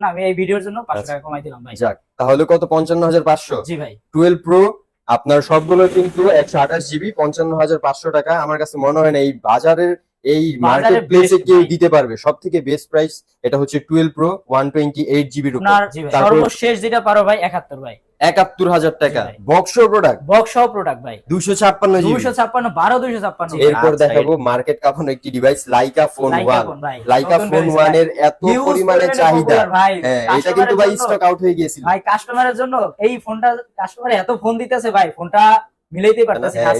না আমি এই ভিডিওর জন্য 500 টাকা কমাই দিলাম ভাই। যাক, তাহলে কত? 55,500। জি ভাই। 12 প্রো আপনার সবগুলো কিন্তু 128 জিবি, 55,500 টাকা। আমার কাছে মনে হয় না এই বাজারের এই মার্কেট প্লেসে কেউ দিতে পারবে। সব থেকে বেস্ট প্রাইস এটা হচ্ছে 12 প্রো 128 জিবির উপর। সর্বশেষ যেটা পারো ভাই 71 ভাই, 71,000 টাকা বক্স প্রোডাক্ট, বক্স প্রোডাক্ট ভাই, 256 জিবি, 256 12 256। এরপর দেখাবো মার্কেট কাপানো একটি device, Laika phone 1। Laika phone 1 এর এত পরিমাণে চাহিদা, হ্যাঁ এটা কিন্তু ভাই স্টক আউট হয়ে গিয়েছিল ভাই। কাস্টমারের জন্য এই ফোনটা, কাস্টমার এত ফোন দিতেছে ভাই, ফোনটা মিলাইতে পারতেছে না।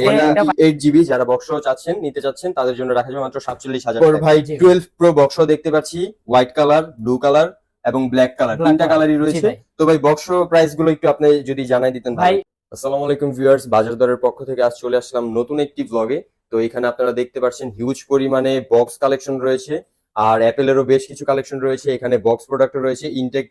8 জিবি যারা বক্স চাচ্ছেন, নিতে চাচ্ছেন, তাদের জন্য রাখা যাবে মাত্র 47,000 টাকা। ভাই 12 প্রো বক্স দেখতে পাচ্ছি, হোয়াইট কালার, ব্লু কালার এবং ব্ল্যাক কালার, তিনটা কালারই রয়েছে। তো ভাই বক্স প্রাইস গুলো একটু আপনি যদি জানাই দিতেন ভাই। আসসালামু আলাইকুম ভিউয়ার্স, বাজার দরের পক্ষ থেকে আজ চলে আসলাম নতুন একটি ব্লগে। তো এখানে আপনারা দেখতে পাচ্ছেন হিউজ পরিমাণে বক্স কালেকশন রয়েছে, আর অ্যাপেলেরও বেশ কিছু কালেকশন রয়েছে। এখানে বক্স প্রোডাক্টও রয়েছে, ইনটেক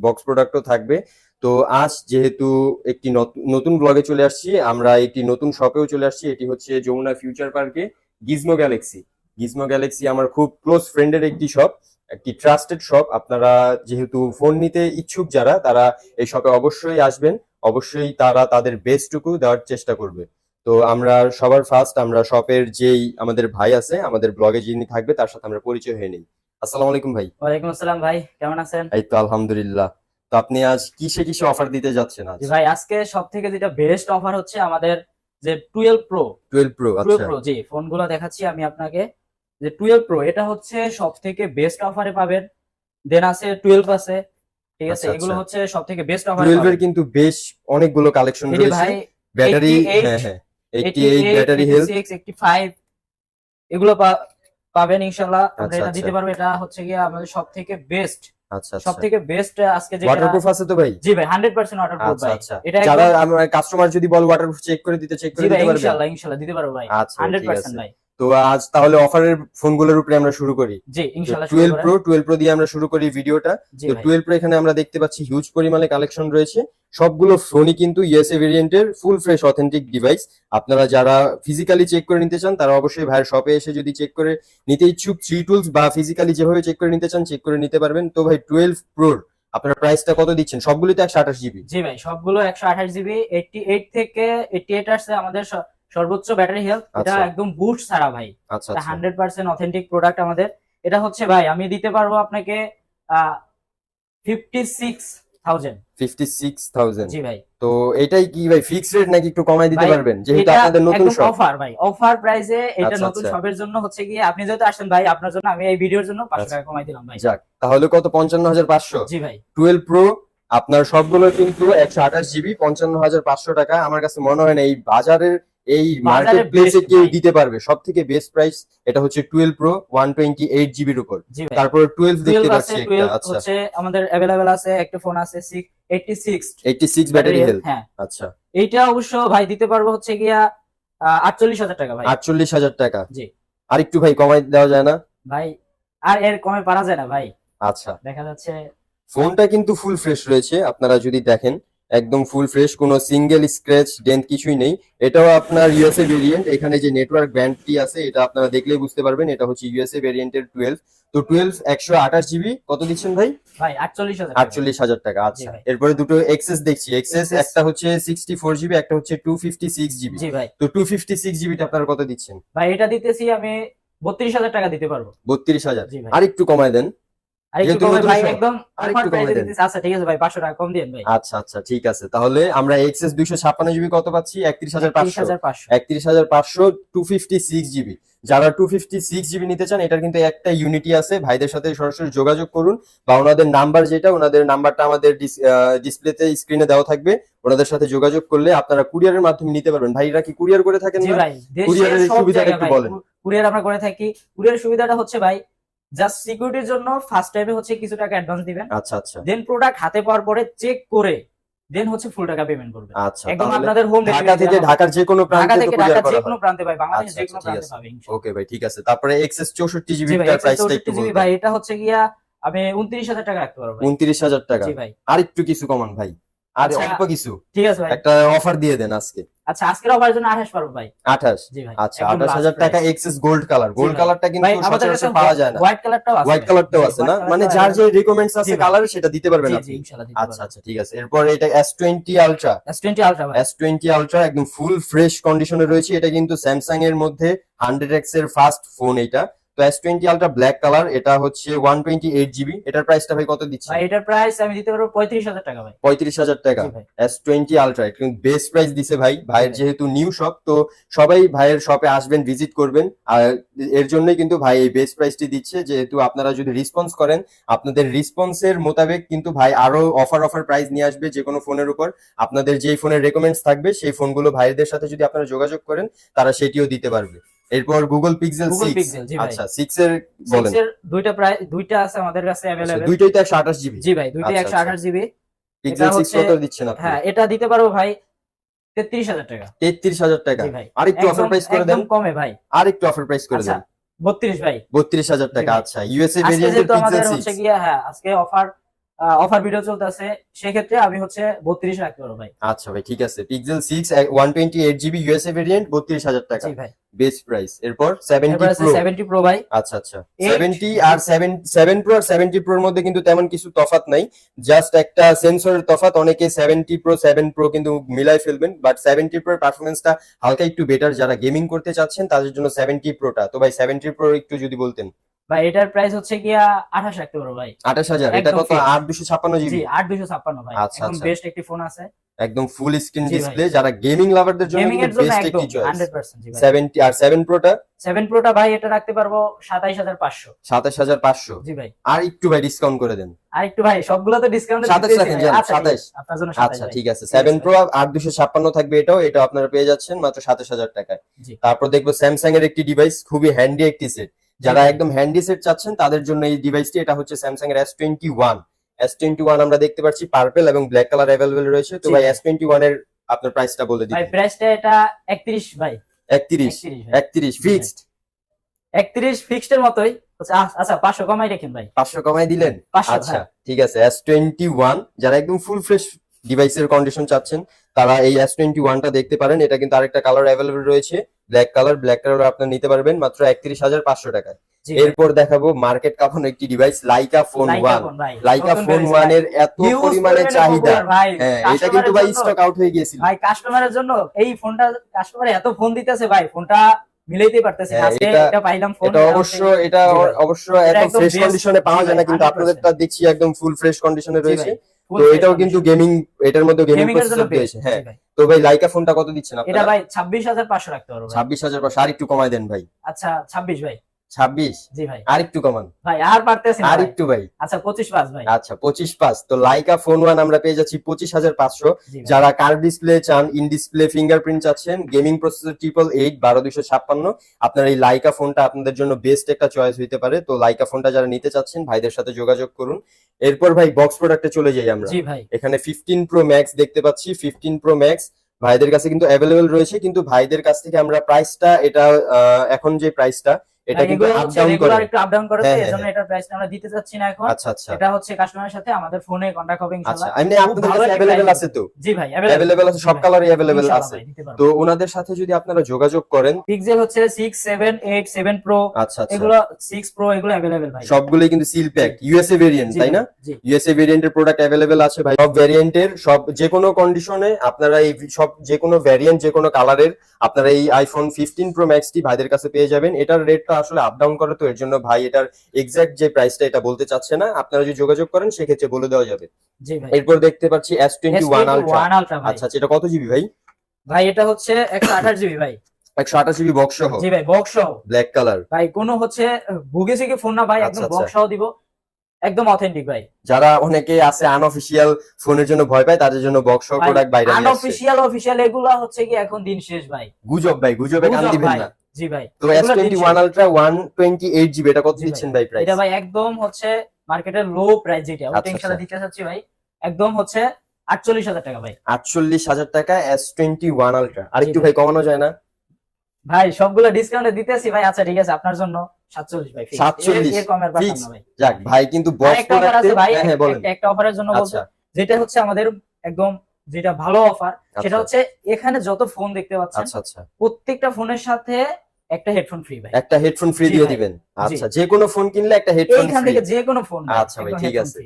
বক্স প্রোডাক্টও থাকবে। তো আজ যেহেতু একটি নতুন ব্লগে চলে আসছি, আমরা একটি নতুন শপেও চলে আসছি। এটি হচ্ছে যমুনা ফিউচার পার্কে গিজমো গ্যালাক্সি। গিজমো গ্যালাক্সি আমার খুব ক্লোজ ফ্রেন্ডের একটি শপ, একটি ট্রাস্টেড শপ। আপনারা যেহেতু ফোন নিতে ইচ্ছুক যারা, তারা এই শপে অবশ্যই আসবেন, অবশ্যই তারা তাদের বেস্টটুকু দেওয়ার চেষ্টা করবে। তো আমরা সবার ফার্স্ট আমরা শপের যেই আমাদের ভাই আছে, আমাদের ব্লগে যিনি থাকবে, তার সাথে আমরা পরিচয় হয়ে নিই। আসসালামু আলাইকুম ভাই। ওয়ালাইকুম আসসালাম ভাই, কেমন আছেন? এই তো আলহামদুলিল্লাহ। তো আপনি আজ কিসে কিসে অফার দিতে যাচ্ছেন আজ? ভাই আজকে সব থেকে যেটা বেস্ট অফার হচ্ছে আমাদের যে 12 প্রো। 12 প্রো, আচ্ছা জি ফোনগুলো দেখাচ্ছি আমি আপনাকে। যে 12 প্রো এটা হচ্ছে সব থেকে বেস্ট অফারে পাবেন। দেন আছে 12 আছে, ঠিক আছে, এগুলো হচ্ছে সব থেকে বেস্ট অফার। 12 এর কিন্তু বেশ অনেকগুলো কালেকশন রয়েছে ভাই। ব্যাটারি, হ্যাঁ হ্যাঁ 88 ব্যাটারি হেলথ, 85 এগুলো পাবেন ইনশাআল্লাহ। আমরা এটা দিতে পারবো। এটা হচ্ছে কি আমাদের সব থেকে বেস্ট, সব থেকে বেস্ট আজকে যেটা। ওয়াটারপ্রুফ আছে তো ভাই? জি ভাই 100% ওয়াটারপ্রুফ ভাই। এটা যারা আমার কাস্টমার যদি বল ওয়াটারপ্রুফ চেক করে দিতে পারবে? ইনশাআল্লাহ দিতে পারবো ভাই, আচ্ছা 100% ভাই। তো আজ তাহলে অফারের ফোনগুলোর উপরে আমরা শুরু করি। জি ইনশাআল্লাহ 12 প্রো দিয়ে আমরা শুরু করি ভিডিওটা। তো 12 প্রো এখানে আমরা দেখতে পাচ্ছি হিউজ পরিমাণে কালেকশন রয়েছে। সবগুলো ফোনই কিন্তু ইউএসএ ভেরিয়েন্টের ফুল ফ্রেশ অথেন্টিক ডিভাইস। আপনারা যারা ফিজিক্যালি চেক করে নিতে চান, তারা অবশ্যই ভাইয়ের শপে এসে যদি চেক করে নিতে ইচ্ছুক, 3 টুলস বা ফিজিক্যালি যেভাবে চেক করে নিতে চান, চেক করে নিতে পারবেন। তো ভাই 12 প্রোর আপনার প্রাইসটা কত দিচ্ছেন? সবগুলোই তো 128 জিবি? জি ভাই সবগুলো 128 জিবি, 88 থেকে 88 আসছে আমাদের সর্বোচ্চ ব্যাটারি হেলথ। এটা একদম বুস্ট ছাড়া ভাই, আচ্ছা 100% অথেন্টিক প্রোডাক্ট আমাদের। এটা হচ্ছে ভাই আমি দিতে পারবো আপনাকে 56,000। 56,000? জি ভাই। তো এটাই কি ভাই ফিক্স রেট নাকি একটু কমাই দিতে পারবেন, যেহেতু আপনাদের নতুন শপ? অফার ভাই, অফার প্রাইসে এটা নতুন শপের জন্য হচ্ছে কি, আপনি যেহেতু আসেন ভাই, আপনার জন্য আমি এই ভিডিওর জন্য 500 টাকা কমাই দিলাম ভাই। যাক, তাহলে কত? 55,500? জি ভাই। 12 প্রো আপনার সবগুলো কিন্তু 128 জিবি, 55,500 টাকা। আমার কাছে মনে হয় না এই বাজারের এই মার্কেট প্লেসে কেউ দিতে পারবে। সব থেকে বেস্ট প্রাইস এটা হচ্ছে 12 প্রো 128 জিবির উপর। তারপর 12 দেখতে পাচ্ছি একটা, আচ্ছা হচ্ছে আমাদের अवेलेबल আছে। একটা ফোন আছে 86 ব্যাটারি হেলথ, হ্যাঁ আচ্ছা। এইটা অবশ্য ভাই দিতে পারবো হচ্ছে গিয়া 48,000 টাকা ভাই। 48,000 টাকা? জি। আর একটু ভাই কমাই দেওয়া যায় না ভাই? আর এর কমে পারা যায় না ভাই। আচ্ছা, দেখা যাচ্ছে ফোনটা কিন্তু ফুল ফ্রেশ রয়েছে, আপনারা যদি দেখেন একদম ফুল ফ্রেশ, কোনো সিঙ্গেল স্ক্র্যাচ ডেন্ট কিছুই নেই। এটাও আপনার ইউএসএ ভেরিয়েন্ট। এখানে যে নেটওয়ার্ক ব্যান্ডটি আছে এটা আপনারা দেখলেই বুঝতে পারবেন, এটা হচ্ছে ইউএসএ ভেরিয়েন্টের 12। তো 12 128 জিবি কত দিচ্ছেন ভাই? ভাই 48,000। 48,000 টাকা, আচ্ছা। এরপরে দুটো এক্সএস দেখছি, এক্সএস একটা হচ্ছে 64 জিবি, একটা হচ্ছে 256 জিবি। জি ভাই। তো 256 জিবিটা আপনারা কত দিচ্ছেন? ভাই এটা দিতেছি আমি 32,000 টাকা দিতে পারবো। 32,000? আর একটু কমায় দেন। আচ্ছা আচ্ছা ঠিক আছে, তাহলে আমরা এক্সএস 256 জিবি কত পাচ্ছি? 31,500। 31,500 256 জিবি। যারা 256 জিবি নিতে চান, এটার কিন্তু একটা ইউনিটি আছে, ভাইদের সাথে সরাসরি যোগাযোগ করুন, বা ওনাদের নাম্বার যেটা, ওনাদের নাম্বারটা আমাদের ডিসপ্লেতে স্ক্রিনে দেওয়া থাকবে। ওনাদের সাথে যোগাযোগ করলে আপনারা কুরিয়ারের মাধ্যমে নিতে পারবেন। ভাইরা কি কুরিয়ার করে থাকেন? কুরিয়ারের সুবিধাটা একটু বলেন। কুরিয়ার আমরা করে থাকি। কুরিয়ার সুবিধাটা হচ্ছে ভাই, জাস্ট সিকিউরিটির জন্য ফার্স্ট টাইমে হচ্ছে কিছু টাকা অ্যাডভান্স দিবেন। আচ্ছা আচ্ছা। দেন প্রোডাক্ট হাতে পাওয়ার পরে চেক করে দেন হচ্ছে ফুল টাকা পেমেন্ট করবেন। আচ্ছা, একদম আপনাদের হোম ঢাকা থেকে ঢাকার যে কোনো প্রান্তে তো কুরিয়ার করা হয়? যে কোনো প্রান্তে ভাই, বাংলাদেশের যে কোনো প্রান্তে পাবেন। ওকে ভাই ঠিক আছে। তারপরে এক্সএস 64 জিবি এর প্রাইসটা একটু বলুন ভাই। এটা হচ্ছে গিয়া আমি 29,000 টাকা রাখতে পারবো। 29,000 টাকা? জি ভাই। আর একটু কিছু কমান ভাই। আর আচ্ছা, অল্প কিছু ঠিক আছে ভাই। একটা অফার দিয়ে দেন আজকে। আচ্ছা, আজকের অফারের জন্য 28 পারবো ভাই। 28। জি ভাই, আচ্ছা, একদম 28,000 last টাকা price। XS gold colour. জি গোল্ড ভাই। কালারটা ভাই কিন্তু আমাদের কাছে সচরাচর পাওয়া যায় না। হোয়াইট কালারটাও আছে। হোয়াইট কালারটাও জি, আছে white না, colourটাও মানে যার যে available। রিকমেন্ডস জি আছে ভাই। কালার সেটা দিতে পারবেন জি, জি, আপনি। ইনশাআল্লাহ দিতে আচ্ছা পারবো। আচ্ছা, ঠিক আছে। এরপর এটা S20 আলট্রা। S20 আলট্রা ভাই। S20 আলট্রা একদম ফুল ফ্রেশ কন্ডিশনে রয়েছে। এটা কিন্তু স্যামসাং এর মধ্যে 100X এর ফার্স্ট ফোন এটা। তো S20 আলট্রা ব্ল্যাক কালার, এটা হচ্ছে 128GB। এটার প্রাইসটা ভাই কত দিচ্ছেন? ভাই এটার প্রাইস আমি দিতে পারবো 35,000 টাকা ভাই। 35,000 টাকা। জি ভাই। S20 আলট্রা কিন্তু বেস্ট প্রাইস দিছে ভাই। ভাইয়ের ভাই। যেহেতু নিউ শপ, তো সবাই ভাইয়ের শপে আসবেন, ভিজিট করবেন। আর এর জন্যই কিন্তু ভাই এই বেস্ট প্রাইসটি দিচ্ছে, যেহেতু আপনারা যদি রেসপন্স করেন, আপনাদের রেসপন্সের মোতাবেক কিন্তু ভাই আরো অফার প্রাইস নিয়ে আসবে যে কোনো ফোনের উপর। আপনাদের যেই ফোনের রেকমেন্ডস থাকবে সেই ফোনগুলো ভাইদের সাথে যদি আপনারা যোগাযোগ করেন, তারা সেটিও দিতে পারবে। এরপর গুগল পিক্সেল গুগল 6। পিক্সেল, জি ভাই। আচ্ছা, 6 এর বলেন। 6 এর দুইটা আছে আমাদের কাছে আচ্ছা, अवेलेबल। দুইটাই তো 128GB। জি ভাই, দুইটাই আচ্ছা, 128GB। পিক্সেল এটা 6 হচ্ছে, কত দিচ্ছেন আপনি? হ্যাঁ এটা দিতে পারবো ভাই 33,000 টাকা। 33,000 টাকা। জি ভাই, আর একটু অফার একদম প্রাইস করে দেন। একদম কমে ভাই। আর একটু অফার প্রাইস করে আচ্ছা, দেন। 32 ভাই। 32,000 টাকা। জি ভাই। আচ্ছা, ইউএসএ আজকে ভেরিয়েন্টের যেহেতু পিক্সেল আমাদের 6। হচ্ছে গিয়া, হ্যাঁ আজকে অফার ভিডিও চলতেছে, সেক্ষেত্রে আমি হচ্ছে 32 রাখতে পারবো ভাই। আচ্ছা ভাই, ঠিক আছে। পিক্সেল 6 128GB ইউএসএ ভেরিয়েন্ট 32,000 টাকা। জি ভাই। Best price. এরপর 70 এরপর আছে প্রো। 70 প্রো ভাই। আচ্ছা আচ্ছা, 8 70 আর 7 প্রো আর 70 প্রোর মধ্যে কিন্তু তেমন কিছু তফাৎ নাই, জাস্ট একটা সেন্সরের তফাৎ। অনেকে 70 প্রো 7 প্রো কিন্তু মিলাই ফেলবেন, বাট 70 প্রোর পারফরমেন্সটা হালকা একটু বেটার। যারা গেমিং করতে চাচ্ছেন তাদের জন্য 70 প্রোটা। তো ভাই 70 প্রো একটু যদি বলতেন। ভাই এটার প্রাইস হচ্ছে গিয়া 28 রাখতে পারবো ভাই। 28,000। এটা একদম কত? fixed। 8 256GB। জি 8256 ভাই, আচ্ছা, একদম আচ্ছা। বেস্ট একটি ফোন আছে। একদম ফুল স্ক্রিন জি ভাই। ডিসপ্লে, যারা গেমিং লাভারদের জন্য গেমিং এর কিন্তু জন্য বেস্ট একদম একটি চয়েস। 100%। জি ভাই। 70 আর 7 প্রোটা 7 প্রোটা ভাই এটা রাখতে পারবো 27500। 27,500। জি ভাই। আর একটু ভাই ডিসকাউন্ট করে দেন। আর একটু ভাই, সবগুলো তো ডিসকাউন্টে 27 রাখেন, জান, আচ্ছা, 27। আপনার জন্য 27 আচ্ছা, ভাই। ঠিক আছে। 7 প্রো 8256 থাকবে, এটা আপনারা পেয়ে যাচ্ছেন মাত্র 27,000 টাকায়। জি। তারপর দেখবো স্যামসাং এর একটি ডিভাইস, খুবই হ্যান্ডি একটি সেট। যারা ভাই। একদম হ্যান্ডি সেট চাচ্ছেন তাদের জন্য এই ডিভাইসটি। এটা হচ্ছে স্যামসাং এর S21 আমরা দেখতে পাচ্ছি পার্পল এবং ব্ল্যাক কালার अवेलेबल রয়েছে। তো জি ভাই ভাই। S21 এর আপনার প্রাইসটা বলে দিন। ভাই প্রাইসটা এটা 31 ভাই। 31 ভাই। 31 ফিক্সড। 31 ফিক্সড এর মতোই হচ্ছে। আচ্ছা 500 কমাই রাখেন ভাই। 500 কমাই দিলেন। 500, আচ্ছা, ঠিক আছে। S21 যারা একদম ফুল ফ্রেশ ডিভাইসের কন্ডিশন চাচ্ছেন, তারা এই S21টা দেখতে পারেন। এটা কিন্তু আরেকটা কালার अवेलेबल রয়েছে, ব্ল্যাক কালার আপনি নিতে পারবেন মাত্র 31,500 টাকায়। জি ভাই। এরপর দেখাবো মার্কেট কাঁপানো একটি device, Laika phone Laika 1। Phone ভাই। লাইকা নতুন ফোন বেরিয়েছে 1 ভাই। এর এত Huge পরিমাণে পরিমাণে চাহিদা, popular ভাই। হ্যাঁ এটা কিন্তু ভাই কাস্টমারের জন্য- স্টক আউট হয়ে গিয়েছিল। ভাই কাস্টমারের জন্য এই ফোনটা, কাস্টমার এত ফোন দিতেছে ভাই, ফোনটা মিলাইতেই পারতেছে না। হ্যাঁ, আজকে এটা- এটা পাইলাম ফোন। এটা অবশ্য জি ভাই। অবশ্য এটা এত একদম ফ্রেশ best। কন্ডিশনে পাওয়া জি যায় না, ভাই, কিন্তু 100%। আপনাদেরটা দেখছি একদম ফুল ফ্রেশ কন্ডিশনে জি রয়েছে। ভাই, full তো fresh এটাও কিন্তু condition। গেমিং, এটার মধ্যে গেমিং Gaming এর জন্য প্রসেসর রয়েছে। best। হ্যাঁ, জি ভাই। তো ভাই লাইকা ফোনটা কত দিচ্ছেন এটা আপনারা? ভাই 26,500 রাখতে পারবো ভাই। 26,500। আর একটু কমায় দেন ভাই। আচ্ছা 26 ভাই। 26। জি ভাই। আর একটু কমান। ভাই আর পারতেছি না আর ভাই। একটু ভাই। আচ্ছা 25,500 ভাই। আচ্ছা 25,500। তো লাইকা ফোন 1 আমরা পেয়ে যাচ্ছি 25,500। জি ভাই। যারা কার্ভ ডিসপ্লে চান, ইন ডিসপ্লে ফিঙ্গারপ্রিন্ট চাচ্ছেন, গেমিং প্রসেসর 888 12256, আপনার এই লাইকা ফোনটা আপনাদের জন্য বেস্ট একটা চয়েস হইতে পারে। তো লাইকা ফোনটা যারা নিতে চাচ্ছেন ভাইদের সাথে যোগাযোগ করুন। এরপর ভাই বক্স প্রোডাক্টে চলে যাই আমরা। জি ভাই। এখানে 15 প্রো ম্যাক্স দেখতে পাচ্ছি। 15 প্রো ম্যাক্স ভাইদের কাছে কিন্তু অ্যাভেলেবেল রয়েছে, কিন্তু ভাইদের কাছ থেকে আমরা প্রাইসটা, এটা এখন যে প্রাইসটা, এটা কিন্তু এগুলো আপ হচ্ছে ডাউন করে। রেগুলার একটু আপ ডাউন করে, তো হ্যাঁ, হ্যাঁ, এজন্য এটার প্রাইসটা আমরা দিতে চাচ্ছি না এখন। আচ্ছা আচ্ছা এটা হচ্ছে কাস্টমারের সাথে আমাদের ফোনে কন্টাক্ট হবে আচ্ছা। ইনশাআল্লাহ। এমনি আপনাদের ভালো কাছে একটা অ্যাভেলেবেল price আছে তো? জি ভাই, অ্যাভেলেবেল আছে, সব কালারই অ্যাভেলেবেল আছে। তো ওনাদের সাথে যদি আপনারা যোগাযোগ করেন, পিক্সেল হচ্ছে 6 7 8 7 প্রো, আচ্ছা আচ্ছা, এগুলো 6 প্রো এগুলো अवेलेबल ভাই। সবগুলোই কিন্তু সিল প্যাক ইউএসএ ভেরিয়েন্ট, জি তাই না? ভাই, জি। ইউএসএ ভেরিয়েন্টের প্রোডাক্ট অ্যাভেলেবেল আছে ভাই। সব ভেরিয়েন্টের, সব যে কোনো কন্ডিশনে আপনারা এই সব যে কোনো ভেরিয়েন্ট, যে কোনো কালারের আপনারা এই আইফোন 15 প্রো ম্যাক্স টি ভাইদের কাছে পেয়ে যাবেন। এটার রেটটা আসলে আপ ডাউন করে, তো এর জন্য ভাই এটার এক্সাক্ট যে প্রাইসটা এটা বলতে চাচ্ছে না। আপনারা যদি যোগাযোগ করেন সেক্ষেত্রে বলে দেওয়া যাবে। জি ভাই। এরপর দেখতে পাচ্ছি S21 আলট্রা। S21 আলট্রা ভাই। আচ্ছা, এটা কত জিবি ভাই? ভাই এটা হচ্ছে 128 জিবি ভাই। 128 জিবি বক্স সহ, জি ভাই, বক্স সহ। Black colour. ভাই কোনো হচ্ছে ভুগে কি ফোন না ভাই, আচ্ছা, একদম আচ্ছা। বক্স সহ দিব, একদম অথেন্টিক ভাই। যারা অনেকে আছে আনঅফিশিয়াল ফোনের জন্য ভয় পায়, তাদের জন্য বক্স সহ প্রোডাক্ট বাইরে নিয়ে আসছে। আনঅফিশিয়াল অফিশিয়াল এগুলা হচ্ছে কি এখন দিন শেষ ভাই। গুজব ভাই, গুজবে কান গুজব দিবেন ভাই। না। জি ভাই। তো এগুলা দিন S21 শেষ। আলট্রা 128 জিবি, এটা কত জি ভাই। দিচ্ছেন ভাই প্রাইস? এটা ভাই একদম হচ্ছে মার্কেটের লো প্রাইস যেটা, ওটা আচ্ছা, ইনশাআল্লাহ আচ্ছা। দিতে চাচ্ছি ভাই। একদম হচ্ছে 48,000 টাকা ভাই। 48,000 টাকা S21 আলট্রা। আর একটু জি ভাই কমানো যায় না? ভাই সবগুলো ডিসকাউন্টে দিতেছি ভাই। আচ্ছা ঠিক আছে, আপনার জন্য 47 ভাই। fix। 47 এর কমের পারতাম fix। না ভাই। যাক ভাই, কিন্তু বক্স আরেকটা অফার আছে প্রোডাক্টে, ভাই, হ্যাঁ হ্যাঁ বলেন। একটা অফারের জন্য বলতে, আচ্ছা যেটা হচ্ছে আমাদের একদম যেটা ভালো অফার সেটা হচ্ছে এখানে যত ফোন দেখতে পাচ্ছেন আচ্ছা আচ্ছা, প্রত্যেকটা ফোনের সাথে একটা হেডফোন ফ্রি ভাই। একটা হেডফোন ফ্রি জি দিয়ে ভাই, দিবেন। জি। আচ্ছা, যে কোনো ফোন কিনলে একটা হেডফোন এইখান ফ্রি। থেকে যে কোনো ফোন আচ্ছা ভাই, ঠিক আছে।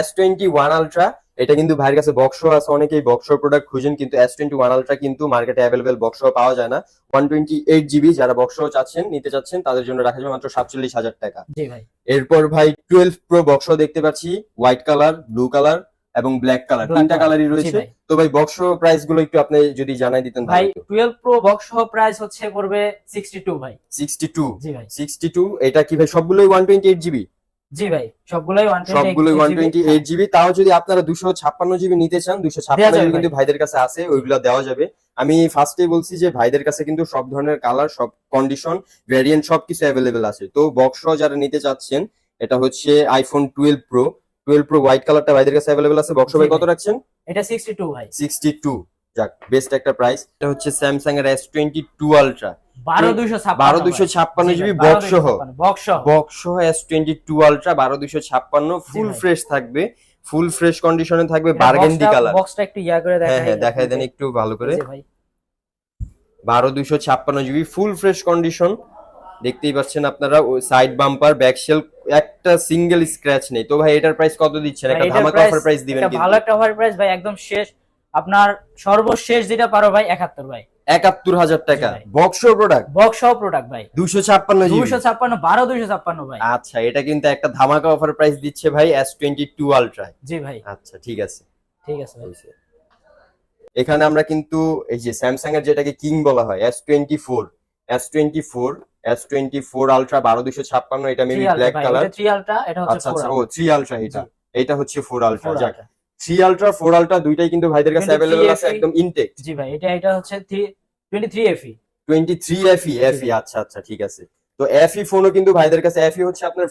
S21 Ultra, এটা কিন্তু ভাইয়ের কাছে বক্স আছে, অনেকেই বক্স প্রোডাক্ট খুঁজেন, কিন্তু S21 Ultra কিন্তু মার্কেটে অ্যাভেলেবেল বক্স পাওয়া যায় না। 128 GB যারা বক্স চাচ্ছেন, নিতে চাচ্ছেন, তাদের জন্য রাখা যাবে মাত্র 47,000 টাকা। জি ভাই। এরপর ভাই 12 Pro বক্স দেখতে পাচ্ছি, হোয়াইট কালার, ব্লু কালার এবং ব্ল্যাক কালার, তিনটা কালারই রয়েছে। তো ভাই বক্স প্রাইস গুলো একটু আপনি যদি জানাই দিতেন ভাই। 12 Pro বক্স প্রাইস হচ্ছে পড়বে 62 ভাই। 62? জি ভাই। 62 এটা কি ভাই সবগুলোই 128 GB? জি ভাই, সবগুলোই 128 GB। তাও যদি আপনারা 256 GB নিতে চান, 256 GB কিন্তু ভাইদের কাছে আছে, ওইগুলো দেওয়া যাবে। আমি ফার্স্টে বলছি যে ভাইদের কাছে কিন্তু সব ধরনের কালার, সব কন্ডিশন, ভেরিয়েন্ট সবকিছু অ্যাভেলেবেল আছে। তো বক্স যারা নিতে চাচ্ছেন, এটা হচ্ছে iPhone 12 Pro হোয়াইট কালারটা ভাইদের কাছে অ্যাভেলেবেল আছে। বক্স ভাই কত রাখছেন? এটা 62 ভাই। 62, যাক বেস্ট একটা প্রাইস। এটা হচ্ছে স্যামসাং এর S22 Ultra, 12256 GB বক্স সহ। বক্স সহ S22 Ultra 12256 ফুল ফ্রেশ থাকবে, ফুল ফ্রেশ কন্ডিশনে থাকবে, বার্গেন্ডি কালার। বক্সটা একটু ইয়া করে দেখাই। হ্যাঁ দেখাই দেন একটু ভালো করে। জি ভাই। 12256 GB ফুল ফ্রেশ কন্ডিশন, দেখতেই পাচ্ছেন আপনারা। সাইড বাম্পার, ব্যাক শেল, একটা সিঙ্গেল স্ক্র্যাচ নেই। তো ভাই এটার প্রাইস কত দিচ্ছেন? একটা ধামাকা অফার প্রাইস দিবেন কিন্তু। ভালো একটা অফার প্রাইস ভাই, একদম শেষ, আপনার সর্বশেষ যেটা পারো ভাই 71 ভাই। 71,000 টাকা বক্স প্রোডাক্ট, বক্স প্রোডাক্ট ভাই। 256 GB, 256 ভাই। আচ্ছা, এটা কিন্তু একটা ধামাকা অফার প্রাইস দিচ্ছে ভাই S22 Ultra। জি ভাই। আচ্ছা ঠিক আছে, ঠিক আছে ভাই। এখানে আমরা কিন্তু এই যে স্যামসাং এর যেটাকে কিং বলা হয়, S24 Ultra 12256, এটা মেবি ব্ল্যাক কালার। 3 আলট্রা, এটা হচ্ছে 4 আচ্ছা, ও 3 Ultra, এটা হচ্ছে 4 Ultra। যাক, 3 Ultra 4 Ultra দুইটাই কিন্তু ভাইদের কাছে अवेलेबल আছে, একদম ইনটেক্ট। জি ভাই, এটা হচ্ছে 23FE। 23FE, আচ্ছা আচ্ছা ঠিক আছে। তো FE ফোনও কিন্তু ভাইদের কাছে, FE হচ্ছে আপনার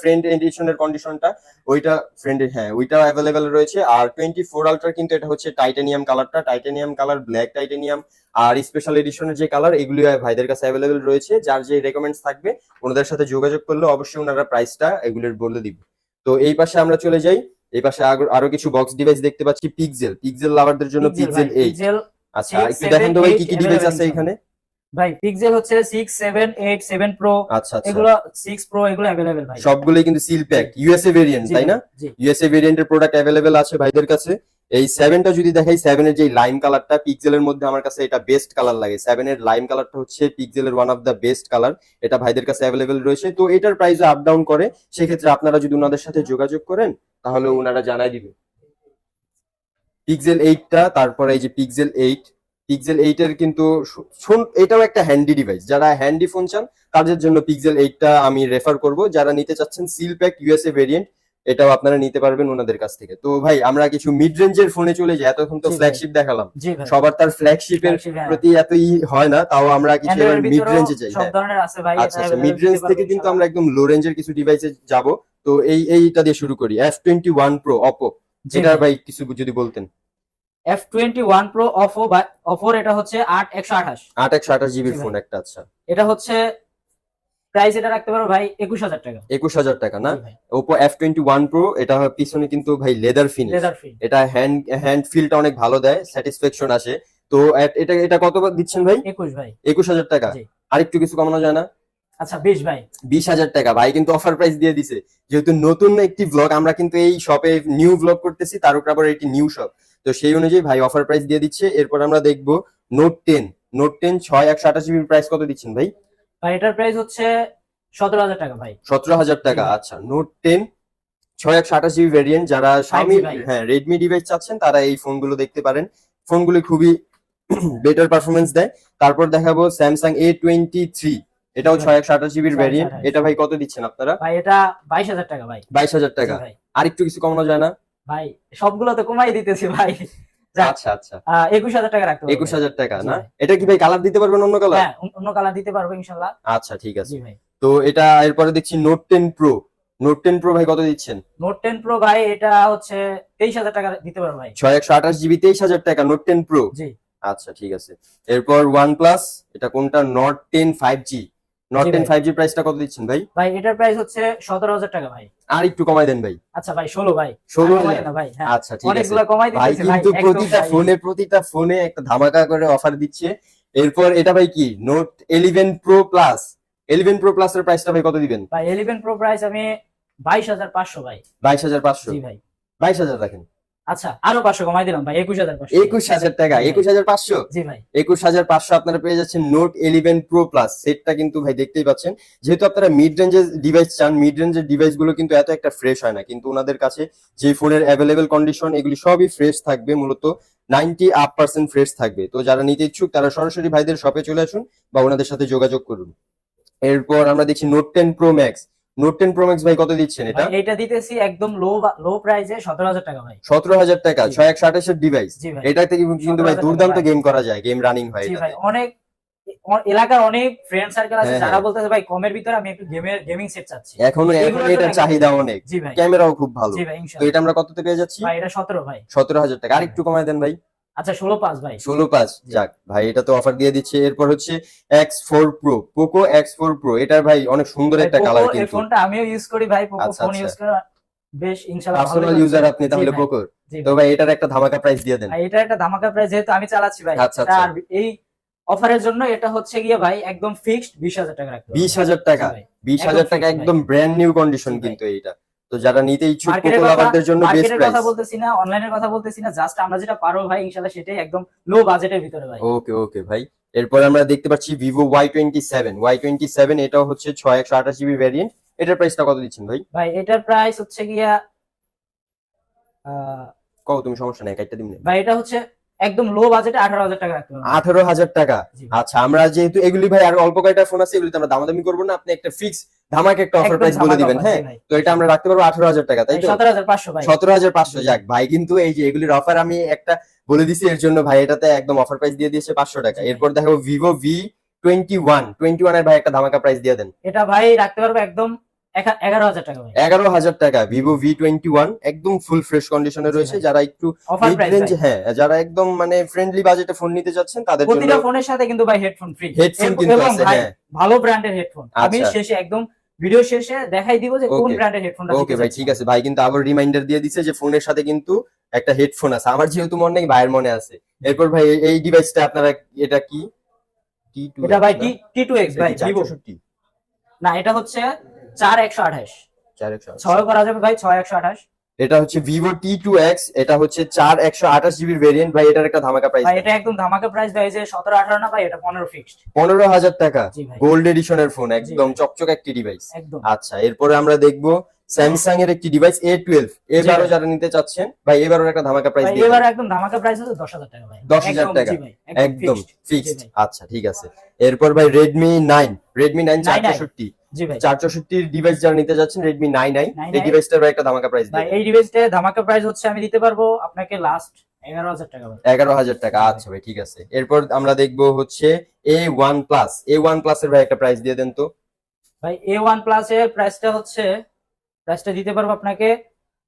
ফ্রেন্ড এডিশনের কন্ডিশনটা, ওইটা ফ্রেন্ডের, হ্যাঁ ওইটাও অ্যাভেলেবেল রয়েছে। আর 24 Ultra কিন্তু এটা হচ্ছে টাইটানিয়াম কালারটা, টাইটানিয়াম কালার, ব্ল্যাক টাইটানিয়াম আর স্পেশাল এডিশনের যে কালার, এগুলি ভাইদের কাছে অ্যাভেলেবেল রয়েছে। যার যে রেকমেন্ডস থাকবে ওনাদের সাথে যোগাযোগ করলে অবশ্যই ওনারা প্রাইসটা এগুলির বলে দিবে। তো এই পাশে আমরা চলে যাই, এই পাশে আরো কিছু বক্স ডিভাইস দেখতে পাচ্ছি। পিক্সেল লাভারদের জন্য পিক্সেল 8। আচ্ছা, একটু দেখেন তো ভাই কি কি ডিভাইস আছে এখানে। ভাই পিক্সেল হচ্ছে 6, 7, 8, 7 Pro, আচ্ছা আচ্ছা, এগুলো 6 Pro এগুলো अवेलेबल ভাই। সবগুলোই কিন্তু সিল প্যাক, ইউএসএ ভেরিয়েন্ট, তাই না? ইউএসএ ভেরিয়েন্টের প্রোডাক্ট अवेलेबल আছে ভাইদের কাছে। এই 7টা যদি দেখাই, 7 এর যে লাইম কালারটা পিক্সেলের মধ্যে আমার কাছে এটা বেস্ট কালার লাগে। 7 এর লাইম কালারটা হচ্ছে পিক্সেলের one of the best colour, এটা ভাইদের কাছে अवेलेबल রয়েছে। তো এটার প্রাইস আপ ডাউন করে, সেক্ষেত্রে আপনারা যদি ওনাদের সাথে যোগাযোগ করেন তাহলে ওনারা জানাই দিবে। পিক্সেল 8টা, তারপরে এই যে পিক্সেল 8 এর কিন্তু এটাও একটা হ্যান্ডি ডিভাইস, যারা হ্যান্ডি ফোন চান তাদের জন্য পিক্সেল 8টা আমি রেফার করব। যারা নিতে চাচ্ছেন সিল প্যাক ইউএসএ ভেরিয়েন্ট, এটাও আপনারা নিতে পারবেন ওনাদের কাছ থেকে। তো ভাই আমরা কিছু মিড রেঞ্জের ফোনে চলে যাই, এতক্ষণ তো ফ্ল্যাগশিপ দেখালাম, সবার তার ফ্ল্যাগশিপের প্রতি এতই হয় না, তাও আমরা কিছু মিড রেঞ্জে যাই। সব ধরনের আছে ভাই। আচ্ছা, মিড রেঞ্জ থেকে কিন্তু আমরা একদম লো রেঞ্জের কিছু ডিভাইসে যাব। তো এইটা দিয়ে শুরু করি, S21 Pro Oppo, যেটা ভাই কিছু যদি বলতেন। F21 Pro Oppo এটা হচ্ছে 8/128 GB ফোন একটা। আচ্ছা, এটা হচ্ছে প্রাইস, এটা রাখতে পারো ভাই 21000 টাকা। 21000 টাকা না? Oppo F21 Pro, এটা পিছনে কিন্তু ভাই লেদার ফিনিশ, এটা হ্যান্ড ফিলটা অনেক ভালো দেয়, স্যাটিসফ্যাকশন আসে। তো এটা কত দিচ্ছেন ভাই? 21 ভাই। 21000 টাকা, আরেকটু কিছু কমানো যায় না? আচ্ছা 20 ভাই। 20000 টাকা ভাই কিন্তু অফার প্রাইস দিয়ে দিছে। যেহেতু নতুন একটি ব্লগ, আমরা কিন্তু এই শপে নিউ ব্লগ করতেছি, তার উপর আবার এটি নিউ শপ, তো সেই অনুযায়ী ভাই অফার প্রাইস দিয়ে দিচ্ছে। এরপর আমরা দেখবো নোট 10 6/128 GB, প্রাইস কত দিচ্ছেন ভাই? ভাই এটার প্রাইস হচ্ছে 17000 টাকা ভাই। 17000 টাকা। আচ্ছা, নোট 10 6/128 GB ভেরিয়েন্ট, যারা Xiaomi Redmi ডিভাইস চাচ্ছেন তারা এই ফোনগুলো দেখতে পারেন, ফোনগুলো খুবই বেটার পারফরমেন্স দেয়। তারপর দেখাবো Samsung A23, এটাও 6/128 GB ভেরিয়েন্ট, এটা ভাই কত দিচ্ছেন আপনারা? ভাই এটা 22000 টাকা ভাই। 22000 টাকা, আরেকটু কিছু কমানো যায় না? ভাই সবগুলো তো কমাই দিতেছি ভাই। আচ্ছা আচ্ছা, 21000 টাকা রাখতে হবে। 21000 টাকা না? এটা কি ভাই কালার দিতে পারবেন, অন্য কালার? হ্যাঁ, অন্য কালার দিতে পারবো ইনশাআল্লাহ। আচ্ছা ঠিক আছে। তো এটা এরপরে দেখছি নোট 10 Pro ভাই কত দিচ্ছেন? নোট 10 Pro ভাই এটা হচ্ছে 23000 টাকা দিতে পারবো ভাই। 6/128 GB 23000 টাকা নোট 10 Pro। জি, আচ্ছা ঠিক আছে। এরপর OnePlus, এটা কোনটা? Nord 10 5G, নট জি 10 ভাই। 5G প্রাইসটা কত দিচ্ছেন ভাই? ভাই এটার প্রাইস হচ্ছে 17,000 টাকা ভাই। আর একটু কমাই দেন ভাই। আচ্ছা ভাই 16 ভাই। 16,000 না ভাই, হ্যাঁ আচ্ছা ঠিক আছে অনেকগুলো কমাই ভাই, দিতেছি ভাই, কিন্তু একদম ভাই। প্রতিটা ফোনে একটা ধামাকা করে অফার দিচ্ছে। এরপর এটা ভাই কি note 11 pro plus, 11 pro plus এর প্রাইসটা ভাই কত দিবেন? ভাই 11 প্রো প্রাইস আমি 22,500 ভাই। 22,500, জি ভাই। 22,000 রাখেন। আচ্ছা আরো 500 কমাই দিলাম ভাই, 21,500। 21,000 টাকা, 21,500। জি ভাই। 21,500 আপনারা পেয়ে যাচ্ছেন নোট 11 প্রো প্লাস। সেটটা কিন্তু ভাই দেখতেই পাচ্ছেন, যেহেতু আপনারা মিড রেঞ্জের ডিভাইস চান, মিড রেঞ্জের ডিভাইস গুলো কিন্তু এত একটা ফ্রেশ হয় না, কিন্তু ওনাদের কাছে যে ফোনের অ্যাভেলেবেল কন্ডিশন এগুলি সবই ফ্রেশ থাকবে, মূলত 90% ফ্রেশ থাকবে। তো যারা নিতে ইচ্ছুক তারা সরাসরি ভাইদের শপে চলে আসুন বা ওনাদের সাথে যোগাযোগ করুন। এরপর আমরা দেখছি note 10 pro max. Note 10 pro max ভাই কত দিচ্ছেন এটা? ভাই এটা দিতেছি একদম লো প্রাইসে 17,000 টাকা ভাই। 17,000 টাকা, জি। 6128 এর ডিভাইস। জি ভাই। এটা থেকে কিন্তু ভাই 17,000 দুর্দান্ত টাকা গেম করা যায়, গেম রানিং হয় জি এটা। ভাই, অনেক এলাকার অনেক ফ্রেন্ড সার্কেল আছে হ্যাঁ, যারা হ্যাঁ। বলতেছে ভাই কমের ভিতরে আমি একটু গেমিং সেট চাচ্ছি। এখন এগুলোর এটার জন্য চাহিদা অনেক, জি ভাই। ক্যামেরাও খুব ভালো। জি ভাই তো ইনশাআল্লাহ। এটা আমরা কততে পেয়ে যাচ্ছি? ভাই এটা 17 ভাই। 17,000 টাকা। আর একটু কমায় দেন ভাই। আচ্ছা 16,500 ভাই। 16,500 যাক ভাই, এটা তো অফার দিয়ে দিচ্ছে। এরপর হচ্ছে X4 Pro, Poco X4 Pro। এটার ভাই অনেক সুন্দর একটা কালার এই কিন্তু। ফোনটা আমিও ইউজ করি ভাই, পোকো আচ্ছা, ফোন আচ্ছা। ইউজ করা বেশ ইনশাআল্লাহ ভালো পার্সোনাল ইউজার আপনি তাহলে পোকোর। জি তো ভাই। ভাই এটার একটা ধামাকা প্রাইস দিয়ে দেন। ভাই এটা একটা ধামাকা প্রাইস, যেহেতু আমি চালাচ্ছি ভাই। আচ্ছা, এটা আচ্ছা। আর এই অফারের জন্য এটা হচ্ছে গিয়ে ভাই একদম ফিক্সড 20,000 টাকা রাখতে হবে। 20,000 টাকা, জি ভাই। 20,000 টাকা fixed একদম ব্র্যান্ড নিউ কন্ডিশন জি ভাই। কিন্তু এইটা। তো যারা নিতে ইচ্ছুক মার্কেটের পোকো লাভারদের জন্য বেস্ট মার্কেটের প্রাইস। কথা বলতেছি না, অনলাইনের কথা বলতেছি না, জাস্ট আমরা যেটা পারবো ভাই ইনশাআল্লাহ সেটাই একদম লো বাজেটের ভিতরে ভাই। ওকে ওকে ভাই। এরপর আমরা দেখতে পাচ্ছি ভিভো Y27, এটাও হচ্ছে 6128GB ভ্যারিয়েন্ট। এটার প্রাইসটা কত দিচ্ছেন ভাই? ভাই এটার প্রাইস হচ্ছে গিয়া আহ, কও তুমি, সমস্যা নাই, একটা দিন। ভাই এটা হচ্ছে একদম লো বাজেটে 18,000 টাকা রাখতে হবে। 18,000 টাকা। জি ভাই। আচ্ছা, আমরা যেহেতু এগুলি ভাই আর অল্প কয়টা ফোন আছে, এগুলিতে আমরা দামাদামি করবো না, আপনি একটা ফিক্স ধামাকা একটা অফার একদম প্রাইস বলে ধামাকা দিবেন। offer, হ্যাঁ, জি ভাই। তো এটা আমরা রাখতে পারবো 18,000 টাকা, তাই তো? 17,500 ভাই। 17,500। যাক ভাই, কিন্তু এই যে এগুলির অফার আমি একটা বলে দিছি, এর জন্য ভাই এটাতে একদম অফার প্রাইস দিয়ে দিয়েছে 500 টাকা। জি ভাই। এরপর দেখো ভিভো V21 এর ভাই একটা ধামাকা প্রাইস দিয়ে দেন। এটা ভাই রাখতে পারবো একদম 11,000 টাকা ভাই। 11,000 টাকা ভিভো V21, একদম ফুল ফ্রেশ কন্ডিশনে রয়েছে। ভাই। যারা একটু অফার মিড প্রাইস রেঞ্জ, ভাই। হ্যাঁ যারা একদম মানে ফ্রেন্ডলি বাজেটে ফোন নিতে যাচ্ছেন তাদের জন্য প্রতিটা ফোনের সাথে কিন্তু ভাই হেডফোন ফ্রি। হেডফোন কিন্তু এবং আছে। ভাই হ্যাঁ, ভালো ব্র্যান্ডের হেডফোন আমি আচ্ছা। শেষে একদম ভিডিও শেষে দেখাই দিব যে কোন Okay. ব্র্যান্ডের হেডফোনটা ওকে ভাই, ঠিক আছে ভাই, কিন্তু আবার রিমাইন্ডার দিয়ে দিছে যে ফোনের সাথে কিন্তু একটা হেডফোন আছে। আমার যেহেতু মনে নেই, ভাইয়ের মনে আছে। এরপর ভাই এই ডিভাইসটা আপনারা, এটা কি T2X এটা ভাই না? T2X ভাই ভিভো 464, না, এটা হচ্ছে 4128 428। 6 করা যাবে ভাই 6128। এটা হচ্ছে ভিভো T2X, এটা হচ্ছে 4128GB ভেরিয়েন্ট। ভাই এটার একটা ধামাকা প্রাইস ভাই এটা একদম ধামাকা প্রাইস ভাই, যে 17-18 না ভাই, এটা 15 ফিক্সড। 15,000 টাকা। জি ভাই। গোল্ড এডিশনের ফোন, একদম ভাই। চকচক একটি ডিভাইস। একদম। আচ্ছা, এরপরে আমরা দেখবো স্যামসাং এর একটি ডিভাইস A12। এবারও ভাই। যারা নিতে চাচ্ছেন ভাই, এবারও একটা ধামাকা প্রাইস ভাই দিয়ে এবার দেন। একদম ধামাকা প্রাইস হচ্ছে 10,000 টাকা ভাই। 10,000 একদম, টাকা। জি ভাই, একদম fixed। ফিক্সড। জি ভাই। আচ্ছা ঠিক আছে। এরপর ভাই Redmi 9 464। জি ভাই। 464 ডিভাইস যারা নিতে যাচ্ছেন, Redmi 9i, 9i এই ডিভাইসটার ভাই একটা ধামাকা প্রাইস ভাই দিয়ে এই ডিভাইসটা ধামাকা প্রাইস হচ্ছে আমি দিতে পারবো আপনাকে লাস্ট 11,000 টাকা ভাই। 11,000 টাকা। আচ্ছা ভাই ঠিক আছে। এরপর আমরা দেখবো হচ্ছে A1 প্লাস এর ভাই একটা প্রাইস দিয়ে দেন তো। ভাই A1 প্লাস এর প্রাইসটা দিতে পারবো আপনাকে,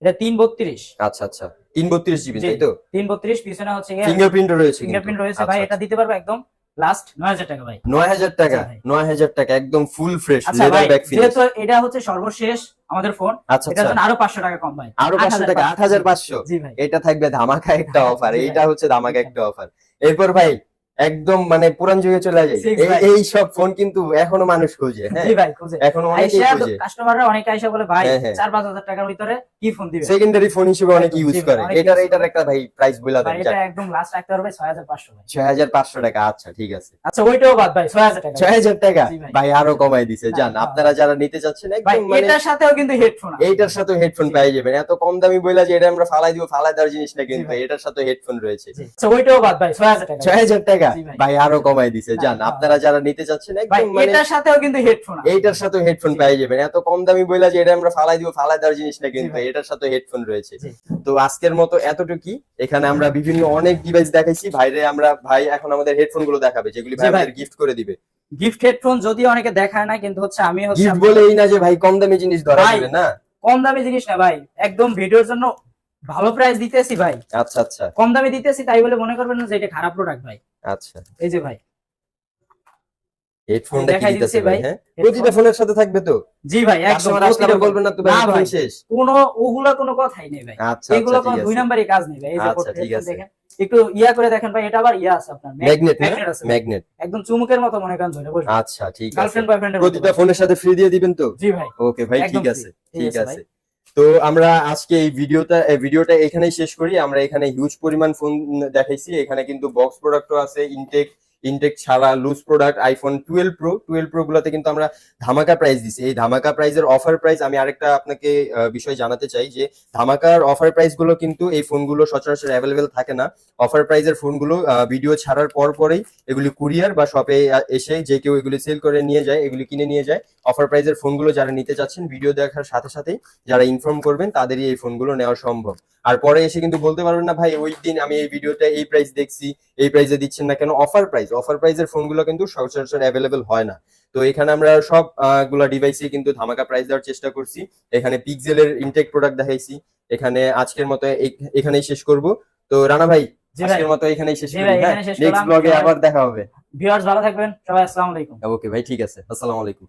এটা 332। আচ্ছা আচ্ছা, 332GB জি, তাই তো? 332 পিছনে হচ্ছে ফিঙ্গারপ্রিন্টও রয়েছে কিন্তু। ফিঙ্গারপ্রিন্ট রয়েছে আচ্ছা, ভাই, আচ্ছা। এটা দিতে পারবো একদম লাস্ট 9,000 টাকা ভাই। 9,000 টাকা। জি ভাই। 9,000 টাকা, একদম ফুল ফ্রেশ আচ্ছা লেদার ভাই, ব্যাক ফিনিশ। যেহেতু এটা হচ্ছে সর্বশেষ আমাদের ফোন, আচ্ছা এটার আচ্ছা, জন্য আরো 500 টাকা কম ভাই। আরো 500 টাকা, 8,500। জি ভাই। এটা থাকবে ধামাকা একটা অফার। জি ভাই। এইটা হচ্ছে ধামাকা একটা অফার। এরপর ভাই একদম মানে পুরান যুগে চলে যায়। Six ভাই। এই সব ফোন কিন্তু এখনো মানুষ খোঁজে। হ্যাঁ, জি ভাই খুঁজে। এখনো অনেকেই আইসা খোঁজে। কাস্টমাররা অনেকে আইসা বলে ভাই হ্যাঁ, হ্যাঁ। 4-5 হাজার টাকার ভিতরে কি ফোন দিবে? সেকেন্ডারি ফোন হিসেবে অনেকে একদম, ইউজ জি ভাই, করে। অনেকে use এটার করে। একটা ভাই প্রাইস বলে ভাই দেন। এটা একদম লাস্ট রাখতে পারবে 6,500 ভাই। 6,500 টাকা। আচ্ছা ঠিক আছে। আচ্ছা ওইটাও বাদ ভাই 6,000 টাকা। 6,000 টাকা। জি ভাই। ভাই আরো কমাই দিছে। জান, হ্যাঁ, আপনারা যারা নিতে চাচ্ছেন ভাই একদম মানে এটার সাথেও কিন্তু হেডফোন আছে। এইটার সাথে হেডফোন জি। পেয়ে যাবেন। এত কম দামি বইলা যে এটা আমরা ফালাই দিব, ফালাই দেওয়ার জিনিস না কিন্তু, ভাই। এটার সাথে হেডফোন রয়েছে। জি। আচ্ছা ওইটাও বাদ ভাই 6,000 টাকা। 6,000 টাকা। জি ভাই। ভাই আরো কমাই দিছে। জান, হ্যাঁ, আপনারা যারা নিতে চাচ্ছেন ভাই একদম মানে এটার সাথেও কিন্তু হেডফোন আছে। এইটার সাথে হেডফোন জি। পেয়ে যাবেন। এত কম দামি বইলা যে এটা আমরা ফালাই দিব, ফালাই দেওয়ার জিনিস না কিন্তু, ভাই। এটার সাথে হেডফোন রয়েছে। জি। তো আজকের মতো এতটুকুই। এখানে আমরা বিভিন্ন অনেক ডিভাইস দেখাইছি ভাইরে। ভাই এখন আমাদের হেডফোন গুলো দেখাবে, যেগুলি ভাই জি ভাই। আমাদের গিফট করে দিবে। গিফট হেডফোন যদি অনেকে দেখায় না, কিন্তু হচ্ছে আমি হচ্ছে গিফট বলেই না যে ভাই কম দামি জিনিস ধরা ভাই। দিবে না। কম দামি জিনিস না ভাই, একদম ভিডিওর জন্য ভালো প্রাইস দিতেছি ভাই। আচ্ছা আচ্ছা কম দামে দিতেছি তাই বলে মনে করবেন না যে এটা খারাপ প্রোডাক্ট ভাই। আচ্ছা। এই যে ভাই হেডফোনটা কি দেখাই দিতেছে দিচ্ছি ভাই? ভাই, হ্যাঁ, headphone। প্রতিটা ফোনের সাথে থাকবে তো? জি ভাই, একদম কাস্টমার আসলে আবার বলবেন না তো ভাই না হেডফোন ভাই, শেষ। কোনো ওগুলা কোনো কথাই নেই ভাই, আচ্ছা এগুলো আচ্ছা, কোনো ঠিক দুই আছে। নাম্বারই কাজ নেই ভাই। এই যে আচ্ছা ঠিক হেডফোন আছে। দেখেন, একটু ইয়া করে দেখেন ভাই, এটা আবার ইয়া আছে আপনার ম্যাগনেট না? ম্যাগনেট আছে ভাই। ম্যাগনেট। একদম চুমুকের মতো মনে করেন ধরে বসবে, আচ্ছা ঠিক আছে। গার্লফ্রেন্ড বয়ফ্রেন্ডের মতো প্রতিটা ভাই। ফোনের সাথে ফ্রি দিয়ে দিবেন তো? জি ভাই, ওকে ভাই, একদম ঠিক free। আছে, ঠিক ঠিক আছে ভাই। আছে। তো আমরা আজকে এই ভিডিওটা এখানেই শেষ করি। আমরা এখানে হিউজ পরিমাণ ফোন দেখাইছি। এখানে কিন্তু বক্স প্রোডাক্টও আছে, ইনটেক ছাড়া লুজ প্রোডাক্ট, আইফোন 12 প্রো গুলোতে কিন্তু আমরা ধামাকা প্রাইস দিছি। এই ধামাকা প্রাইসের অফার প্রাইস আমি আরেকটা আপনাকে বিষয় জানাতে চাই যে ধামাকার অফার প্রাইস গুলো কিন্তু এই ফোনগুলো সচরাচর অ্যাভেলেবেল থাকে না। অফার প্রাইসের ফোনগুলো ভিডিও ছাড়ার পরেই এগুলি কুরিয়ার বা শপে এসে যে কেউ এগুলি সেল করে নিয়ে যায়, এগুলি কিনে নিয়ে যায়। অফার প্রাইসের ফোনগুলো যারা নিতে চাচ্ছেন ভিডিও দেখার সাথে সাথে যারা ইনফর্ম করবেন তাদেরই এই ফোনগুলো নেওয়া সম্ভব। আর পরে এসে কিন্তু বলতে পারবেন না ভাই ওই দিন আমি এই ভিডিওটা এই প্রাইস দেখছি, এই প্রাইসে দিচ্ছেন না কেন। অফার প্রাইসের ফোনগুলো কিন্তু সচরাচর অ্যাভেলেবেল হয় না। তো এখানে আমরা সব গুলা ডিভাইসে কিন্তু ধামাকা প্রাইস দেওয়ার চেষ্টা করছি। এখানে পিক্সেলের ইনটেক প্রোডাক্ট দেখাইছি। এখানে আজকের মতো এখানেই শেষ করব। তো রানা ভাই, জি ভাই, আজকের মতো এখানেই শেষ জি করি। ভাই, হ্যাঁ, এখানে শেষ নেক্সট করলাম। ব্লগে আবার দেখা হবে। ভিউয়ার্স ভালো থাকবেন সবাই, আসসালামু আলাইকুম। ওকে ভাই, ঠিক আছে, আসসালামু আলাইকুম।